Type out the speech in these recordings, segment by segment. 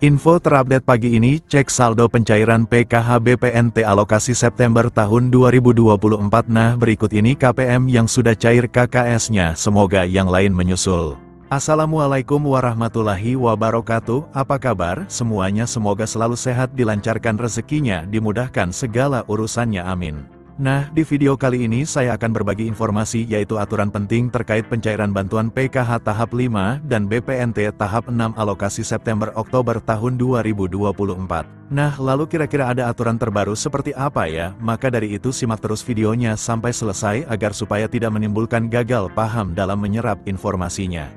Info terupdate pagi ini, cek saldo pencairan PKH BPNT alokasi September tahun 2024. Nah, berikut ini KPM yang sudah cair KKS-nya, semoga yang lain menyusul. Assalamualaikum warahmatullahi wabarakatuh, apa kabar semuanya? Semoga selalu sehat, dilancarkan rezekinya, dimudahkan segala urusannya, amin. Nah, di video kali ini saya akan berbagi informasi yaitu aturan penting terkait pencairan bantuan PKH tahap 5 dan BPNT tahap 6 alokasi September-Oktober tahun 2024. Nah, lalu kira-kira ada aturan terbaru seperti apa ya? Maka dari itu simak terus videonya sampai selesai agar supaya tidak menimbulkan gagal paham dalam menyerap informasinya.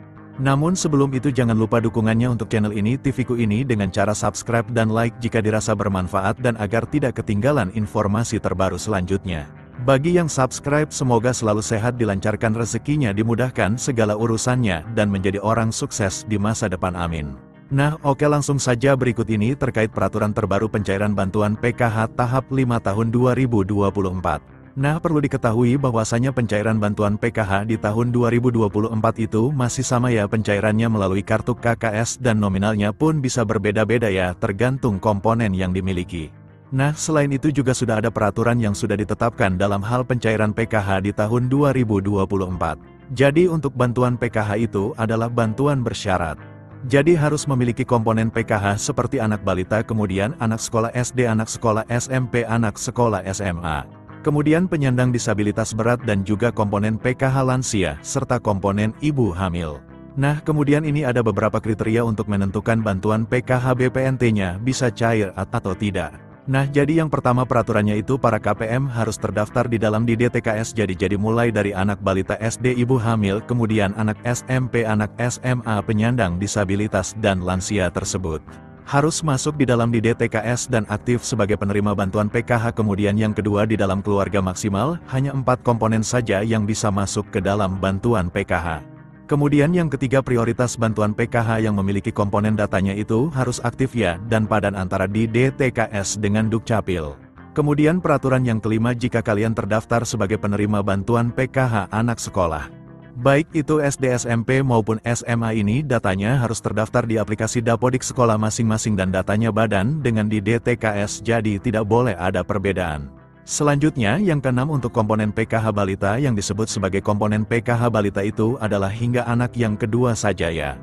Namun sebelum itu jangan lupa dukungannya untuk channel ini, TV-ku ini dengan cara subscribe dan like jika dirasa bermanfaat dan agar tidak ketinggalan informasi terbaru selanjutnya. Bagi yang subscribe semoga selalu sehat, dilancarkan rezekinya, dimudahkan segala urusannya dan menjadi orang sukses di masa depan, amin. Nah, oke, langsung saja berikut ini terkait peraturan terbaru pencairan bantuan PKH tahap 5 tahun 2024. Nah, perlu diketahui bahwasanya pencairan bantuan PKH di tahun 2024 itu masih sama ya, pencairannya melalui kartu KKS dan nominalnya pun bisa berbeda-beda ya, tergantung komponen yang dimiliki. Nah, selain itu juga sudah ada peraturan yang sudah ditetapkan dalam hal pencairan PKH di tahun 2024. Jadi untuk bantuan PKH itu adalah bantuan bersyarat. Jadi harus memiliki komponen PKH seperti anak balita, kemudian anak sekolah SD, anak sekolah SMP, anak sekolah SMA. Kemudian penyandang disabilitas berat dan juga komponen PKH lansia, serta komponen ibu hamil. Nah, kemudian ini ada beberapa kriteria untuk menentukan bantuan PKH BPNT-nya bisa cair atau tidak. Nah, jadi yang pertama peraturannya itu para KPM harus terdaftar di dalam DTKS. Jadi mulai dari anak balita SD, ibu hamil, kemudian anak SMP, anak SMA, penyandang disabilitas dan lansia tersebut harus masuk di dalam DTKS dan aktif sebagai penerima bantuan PKH. Kemudian yang kedua, di dalam keluarga maksimal, hanya 4 komponen saja yang bisa masuk ke dalam bantuan PKH. Kemudian yang ketiga, prioritas bantuan PKH yang memiliki komponen datanya itu harus aktif ya, dan padan antara di DTKS dengan Dukcapil. Kemudian peraturan yang kelima, jika kalian terdaftar sebagai penerima bantuan PKH anak sekolah, baik itu SD, SMP maupun SMA, ini datanya harus terdaftar di aplikasi Dapodik sekolah masing-masing dan datanya badan dengan di DTKS, jadi tidak boleh ada perbedaan. Selanjutnya, yang keenam, untuk komponen PKH balita yang disebut sebagai komponen PKH balita itu adalah hingga anak yang kedua saja ya.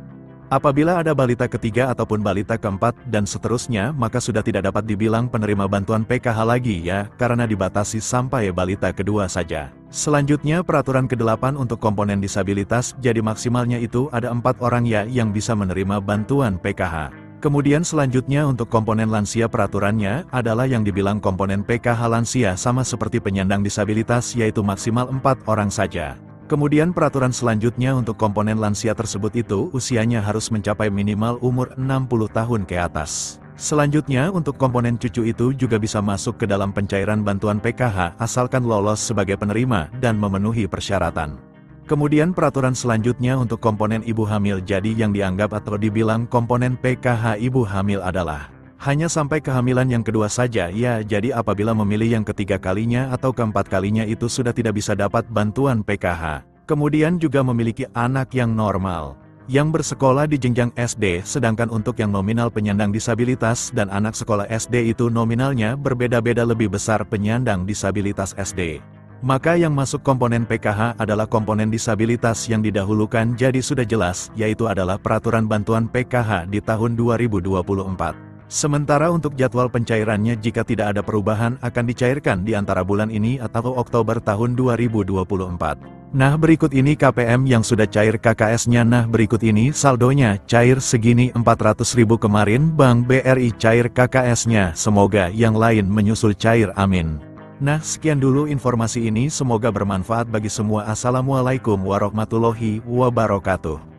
Apabila ada balita ketiga ataupun balita keempat dan seterusnya, maka sudah tidak dapat dibilang penerima bantuan PKH lagi ya, karena dibatasi sampai balita kedua saja. Selanjutnya peraturan ke-8 untuk komponen disabilitas, jadi maksimalnya itu ada 4 orang ya yang bisa menerima bantuan PKH. Kemudian selanjutnya untuk komponen lansia, peraturannya adalah yang dibilang komponen PKH lansia sama seperti penyandang disabilitas, yaitu maksimal 4 orang saja. Kemudian peraturan selanjutnya untuk komponen lansia tersebut itu usianya harus mencapai minimal umur 60 tahun ke atas. Selanjutnya untuk komponen cucu itu juga bisa masuk ke dalam pencairan bantuan PKH asalkan lolos sebagai penerima dan memenuhi persyaratan. Kemudian peraturan selanjutnya untuk komponen ibu hamil, jadi yang dianggap atau dibilang komponen PKH ibu hamil adalah hanya sampai kehamilan yang kedua saja ya, jadi apabila memilih yang ketiga kalinya atau keempat kalinya itu sudah tidak bisa dapat bantuan PKH. Kemudian juga memiliki anak yang normal, yang bersekolah di jenjang SD, sedangkan untuk yang nominal penyandang disabilitas dan anak sekolah SD itu nominalnya berbeda-beda, lebih besar penyandang disabilitas SD. Maka yang masuk komponen PKH adalah komponen disabilitas yang didahulukan, jadi sudah jelas, yaitu adalah peraturan bantuan PKH di tahun 2024. Sementara untuk jadwal pencairannya, jika tidak ada perubahan akan dicairkan di antara bulan ini atau Oktober tahun 2024. Nah, berikut ini KPM yang sudah cair KKS-nya. Nah, berikut ini saldonya, cair segini 400.000 kemarin Bank BRI cair KKS-nya, semoga yang lain menyusul cair, amin. Nah, sekian dulu informasi ini, semoga bermanfaat bagi semua. Assalamualaikum warahmatullahi wabarakatuh.